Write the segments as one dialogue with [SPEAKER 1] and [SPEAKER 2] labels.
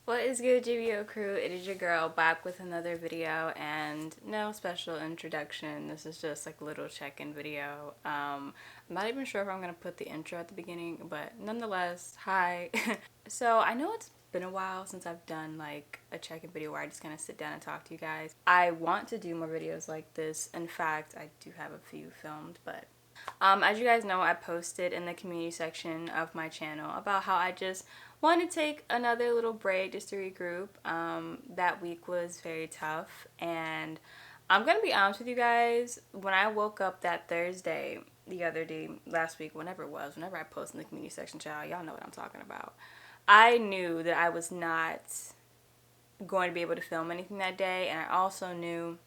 [SPEAKER 1] What is good, GVO crew? It is your girl back with another video, and no special introduction. This is just like a little check-in video. I'm not even sure if I'm gonna put the intro at the beginning, but nonetheless, hi. So I know it's been a while since I've done like a check-in video where I just kind of sit down and talk to you guys. I want to do more videos like this. In fact, I do have a few filmed, but as you guys know, I posted in the community section of my channel about how I just wanted to take another little break just to regroup. That week was very tough, and I'm gonna be honest with you guys, when I woke up that Thursday, the other day, last week, whenever it was, whenever I posted in the community section, child, y'all know what I'm talking about. I knew that I was not going to be able to film anything that day, and I also knew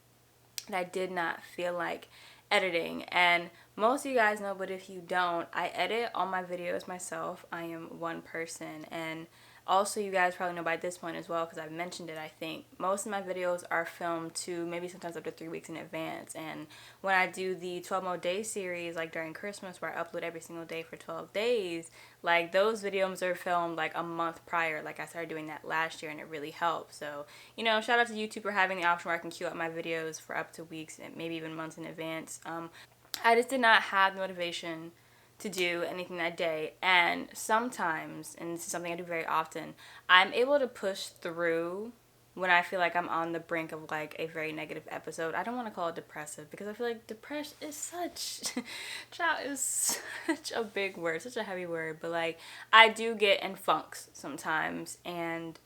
[SPEAKER 1] that I did not feel like editing. And most of you guys know, but if you don't, I edit all my videos myself. I am one person, and also you guys probably know by this point as well, because I've mentioned it, I think most of my videos are filmed to maybe sometimes up to 3 weeks in advance. And when I do the 12 more day series, like during Christmas, where I upload every single day for 12 days, like those videos are filmed like a month prior. Like I started doing that last year, and it really helped. So, you know, shout out to YouTube for having the option where I can queue up my videos for up to weeks and maybe even months in advance. I just did not have the motivation to do anything that day, and sometimes, and this is something I do very often, I'm able to push through when I feel like I'm on the brink of like a very negative episode. I don't want to call it depressive, because I feel like depression is such child is such a big word, such a heavy word, but like I do get in funks sometimes. And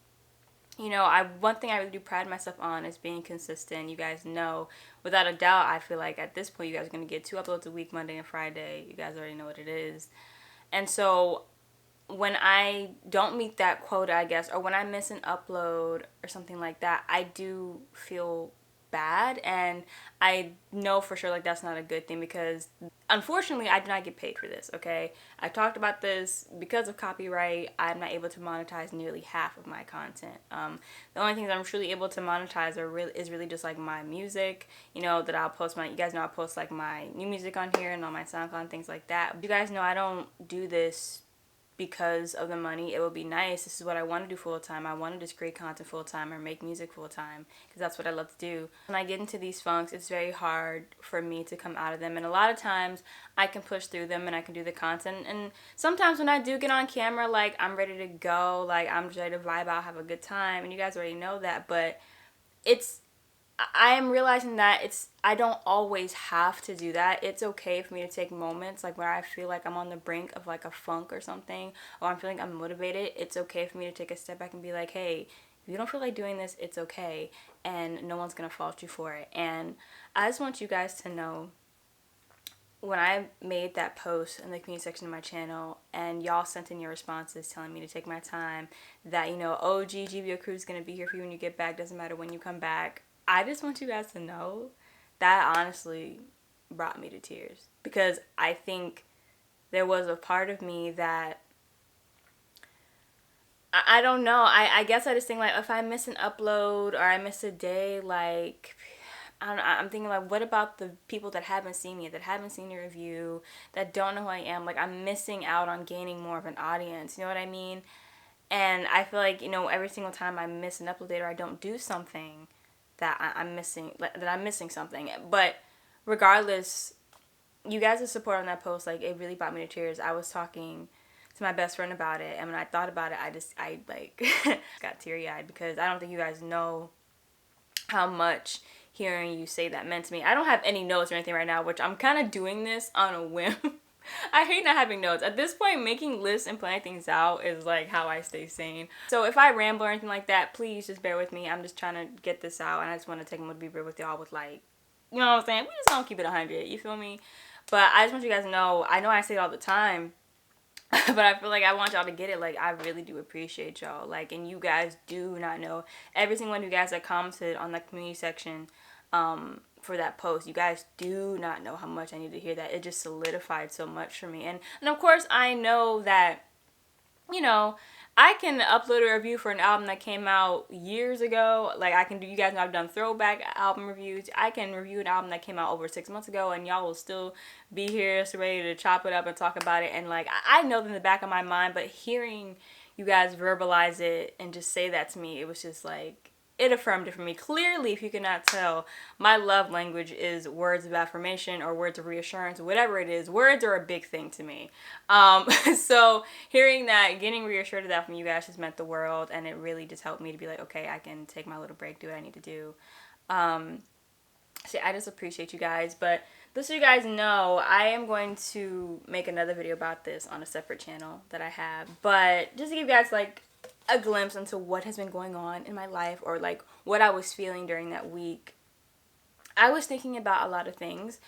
[SPEAKER 1] you know, one thing I really do pride myself on is being consistent. You guys know, without a doubt, I feel like at this point you guys are going to get 2 uploads a week, Monday and Friday. You guys already know what it is. And so when I don't meet that quota, I guess, or when I miss an upload or something like that, I do feel bad, and I know for sure like that's not a good thing, because unfortunately I do not get paid for this. Okay, I talked about this. Because of copyright, I'm not able to monetize nearly half of my content. The only things I'm truly able to monetize is really just like my music, you know, that I'll post you guys know I post like my new music on here and on my SoundCloud and things like that. But you guys know I don't do this because of the money. It would be nice. This is what I want to do full time. I want to just create content full time or make music full time, because that's what I love to do. When I get into these funks, it's very hard for me to come out of them, and a lot of times I can push through them and I can do the content. And sometimes when I do get on camera, like I'm ready to go, like I'm just ready to vibe out, have a good time, and you guys already know that. But I am realizing that I don't always have to do that. It's okay for me to take moments like where I feel like I'm on the brink of like a funk or something, or I'm feeling unmotivated. It's okay for me to take a step back and be like, hey, if you don't feel like doing this, it's okay, and no one's gonna fault you for it. And I just want you guys to know, when I made that post in the community section of my channel and y'all sent in your responses telling me to take my time, that, you know, OG GVO Crew is going to be here for you when you get back, doesn't matter when you come back, I just want you guys to know that honestly brought me to tears, because I think there was a part of me that I don't know. I guess I just think like, if I miss an upload or I miss a day, like I don't know, I'm thinking like, what about the people that haven't seen me, that haven't seen the review, that don't know who I am? Like, I'm missing out on gaining more of an audience. You know what I mean? And I feel like, you know, every single time I miss an upload date or I don't do something, I'm missing, that I'm missing something. But regardless, you guys' support on that post, like, it really brought me to tears. I was talking to my best friend about it, and when I thought about it, I like got teary-eyed, because I don't think you guys know how much hearing you say that meant to me. I don't have any notes or anything right now, which I'm kind of doing this on a whim. I hate not having notes. At this point, making lists and planning things out is like how I stay sane. So if I ramble or anything like that, please just bear with me. I'm just trying to get this out, and I just want to take a moment to be real with y'all with, like, you know what I'm saying? We just don't keep it 100, you feel me? But I just want you guys to know, I know I say it all the time, but I feel like I want y'all to get it. Like, I really do appreciate y'all. Like, and you guys do not know. Every single one of you guys that commented on the community section for that post, you guys do not know how much I need to hear that. It just solidified so much for me. And of course, I know that, you know, I can upload a review for an album that came out years ago. Like, I can do, you guys know I've done throwback album reviews. I can review an album that came out over 6 months ago, and y'all will still be here so ready to chop it up and talk about it. And like, I know in the back of my mind, but hearing you guys verbalize it and just say that to me, it was just like, it affirmed it for me. Clearly, if you cannot tell, my love language is words of affirmation or words of reassurance, whatever it is. Words are a big thing to me. So hearing that, getting reassured of that from you guys just meant the world, and it really just helped me to be like, okay, I can take my little break, do what I need to do. So I just appreciate you guys. But just so you guys know, I am going to make another video about this on a separate channel that I have. But just to give you guys like a glimpse into what has been going on in my life, or like what I was feeling during that week, I was thinking about a lot of things.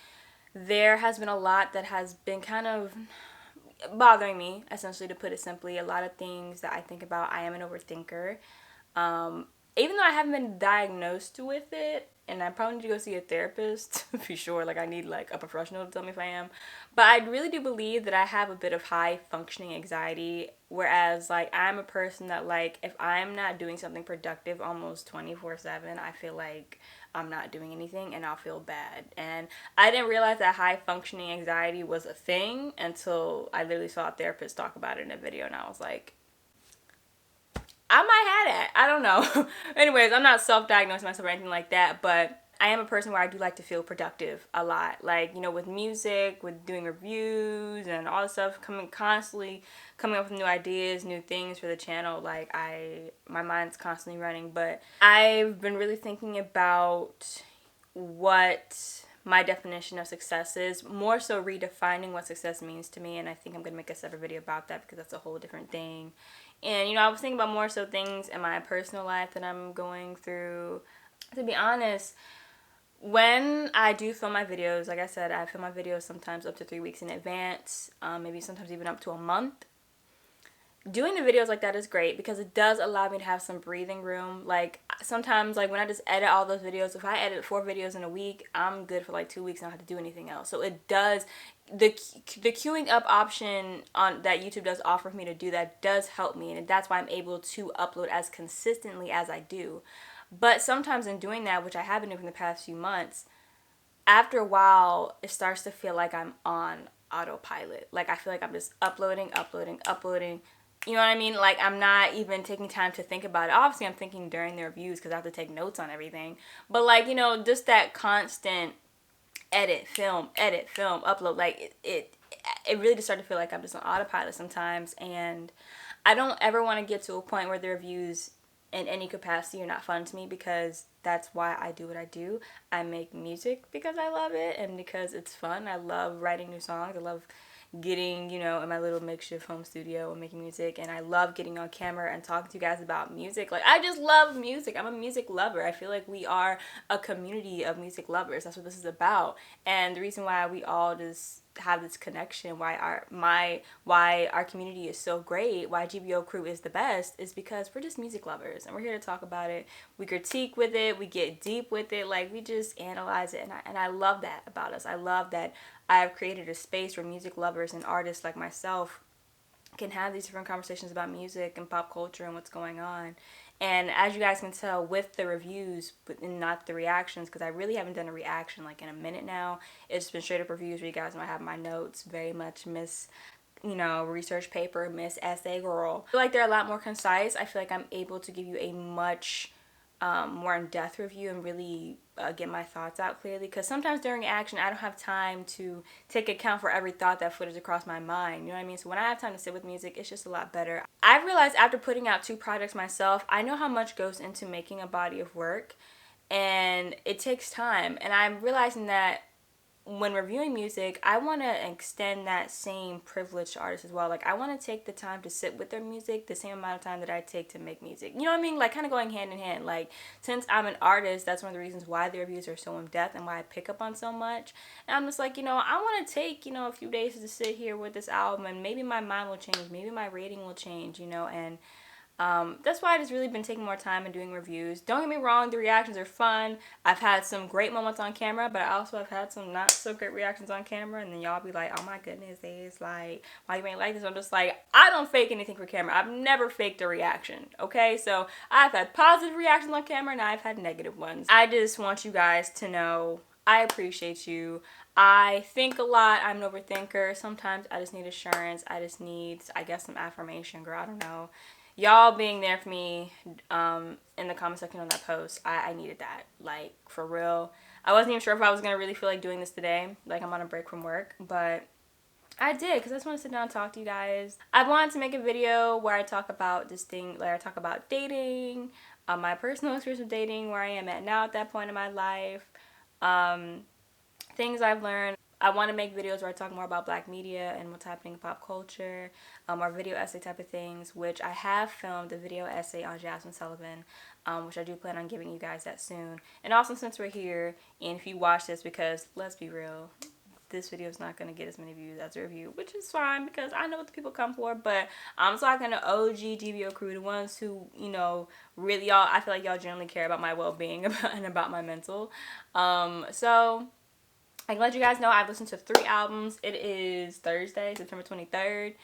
[SPEAKER 1] There has been a lot that has been kind of bothering me, essentially, to put it simply. A lot of things that I think about. I am an overthinker. Even though I haven't been diagnosed with it, and I probably need to go see a therapist to be sure, like I need like a professional to tell me if I am, but I really do believe that I have a bit of high functioning anxiety, whereas like I'm a person that like if I'm not doing something productive almost 24/7, I feel like I'm not doing anything and I'll feel bad. And I didn't realize that high functioning anxiety was a thing until I literally saw a therapist talk about it in a video, and I was like, I might have that. I don't know. Anyways, I'm not self-diagnosing myself or anything like that, but I am a person where I do like to feel productive a lot. Like, you know, with music, with doing reviews and all this stuff, constantly coming up with new ideas, new things for the channel. Like, my mind's constantly running. But I've been really thinking about what my definition of success is, more so redefining what success means to me, and I think I'm going to make a separate video about that because that's a whole different thing. And, you know, I was thinking about more so things in my personal life that I'm going through. To be honest, when I do film my videos, like I said, I film my videos sometimes up to 3 weeks in advance, maybe sometimes even up to a month. Doing the videos like that is great because it does allow me to have some breathing room. Like sometimes, like when I just edit all those videos, if I edit 4 videos in a week, I'm good for like 2 weeks and I don't have to do anything else. So it does, the queuing up option on that YouTube does offer me to do that does help me, and that's why I'm able to upload as consistently as I do. But sometimes in doing that, which I have been doing for the past few months, after a while it starts to feel like I'm on autopilot. Like I feel like I'm just uploading. You know what I mean? Like, I'm not even taking time to think about it. Obviously, I'm thinking during the reviews because I have to take notes on everything. But, like, you know, just that constant edit, film, upload. Like, it really just started to feel like I'm just on autopilot sometimes. And I don't ever want to get to a point where the reviews in any capacity are not fun to me, because that's why I do what I do. I make music because I love it and because it's fun. I love writing new songs. I love getting, you know, in my little makeshift home studio and making music, and I love getting on camera and talking to you guys about music. Like, I just love music. I'm a music lover. I feel like we are a community of music lovers. That's what this is about. And the reason why we all just have this connection, why our community is so great, why GVO Crew is the best, is because we're just music lovers and we're here to talk about it. We critique with it, we get deep with it, like we just analyze it, and I love that about us. I love that I have created a space where music lovers and artists like myself can have these different conversations about music and pop culture and what's going on. And as you guys can tell with the reviews, but not the reactions, because I really haven't done a reaction like in a minute now. It's been straight up reviews where you guys might have my notes, very much miss, you know, research paper, miss essay girl. I feel like they're a lot more concise. I feel like I'm able to give you a much more in-depth review and really get my thoughts out clearly, because sometimes during action I don't have time to take account for every thought that flitters across my mind, you know what I mean? So when I have time to sit with music, it's just a lot better. I've realized after putting out 2 projects myself, I know how much goes into making a body of work, and it takes time, and I'm realizing that when reviewing music, I want to extend that same privilege to artists as well. Like, I want to take the time to sit with their music the same amount of time that I take to make music. You know what I mean? Like, kind of going hand in hand. Like, since I'm an artist, that's one of the reasons why the reviews are so in-depth and why I pick up on so much. And I'm just like, you know, I want to take, you know, a few days to sit here with this album, and maybe my mind will change. Maybe my rating will change, you know, and that's why I've just really been taking more time and doing reviews. Don't get me wrong, the reactions are fun. I've had some great moments on camera, but I also have had some not so great reactions on camera, and then y'all be like, oh my goodness, it's like, why you ain't like this? I'm just like, I don't fake anything for camera. I've never faked a reaction, okay? So I've had positive reactions on camera, and I've had negative ones. I just want you guys to know I appreciate you. I think a lot. I'm an overthinker. Sometimes I just need assurance. I just need, I guess, some affirmation, girl. I don't know. y'all being there for me in the comment section on that post, I needed that. Like, for real. I wasn't even sure if I was going to really feel like doing this today. Like, I'm on a break from work. But I did, because I just want to sit down and talk to you guys. I wanted to make a video where I talk about this thing, like I talk about dating, my personal experience with dating, where I am at now at that point in my life, things I've learned. I want to make videos where I talk more about black media and what's happening in pop culture, or video essay type of things, which I have filmed a video essay on Jasmine Sullivan, which I do plan on giving you guys that soon. And also, since we're here, and if you watch this, because let's be real, this video is not going to get as many views as a review, which is fine because I know what the people come for. But I'm talking to OG GVO Crew, the ones who, you know, really, y'all, I feel like y'all generally care about my well-being and about my mental. So I can let you guys know I've listened to 3 albums. It is Thursday, September 23rd.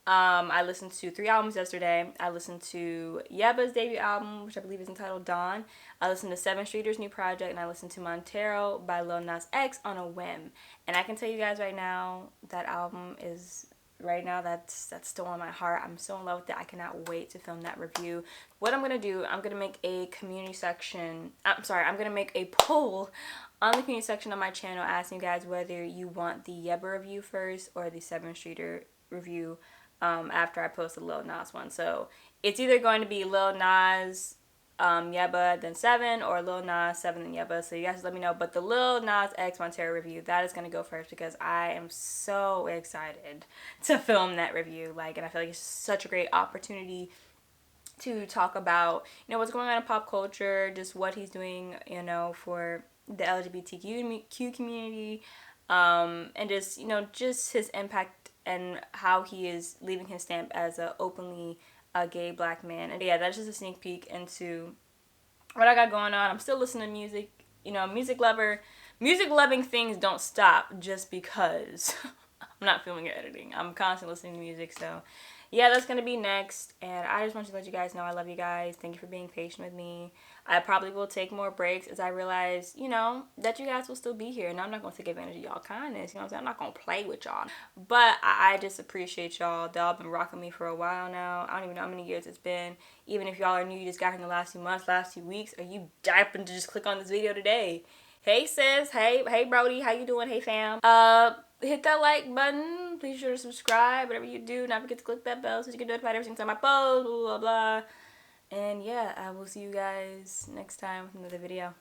[SPEAKER 1] I listened to 3 albums yesterday. I listened to Yeba's debut album, which I believe is entitled Dawn. I listened to Seven Streeter's new project, and I listened to Montero by Lil Nas X on a whim. And I can tell you guys right now, that album is, right now, that's still on my heart. I'm so in love with it. I cannot wait to film that review. What I'm going to do, I'm going to make a community section, I'm going to make a poll on the community section of my channel asking you guys whether you want the Yeba review first or the Seven Streeter review after I post the Lil Nas one. So it's either going to be Lil Nas, Yeba, then 7, or Lil Nas, 7, then Yeba. So you guys let me know. But the Lil Nas X Montero review, that is going to go first because I am so excited to film that review. Like, and I feel like it's such a great opportunity to talk about, you know, what's going on in pop culture, just what he's doing, you know, for the LGBTQ community, and just, you know, just his impact and how he is leaving his stamp as a openly gay black man. And yeah, that's just a sneak peek into what I got going on. I'm still listening to music. You know, music loving things don't stop just because I'm not filming or editing. I'm constantly listening to music. So yeah, that's going to be next. And I just want to let you guys know I love you guys. Thank you for being patient with me. I probably will take more breaks as I realize, you know, that you guys will still be here. And I'm not going to take advantage of y'all kindness. You know what I'm saying? I'm not going to play with y'all. But I just appreciate y'all. Y'all been rocking me for a while now. I don't even know how many years it's been. Even if y'all are new, you just got here in the last few months, last few weeks, or you happened to just click on this video today. Hey sis, hey Brody, how you doing? Hey fam. Hit that like button. Please sure to subscribe. Whatever you do, don't forget to click that bell so you get notified every single time I post. Blah blah blah. And yeah, I will see you guys next time with another video.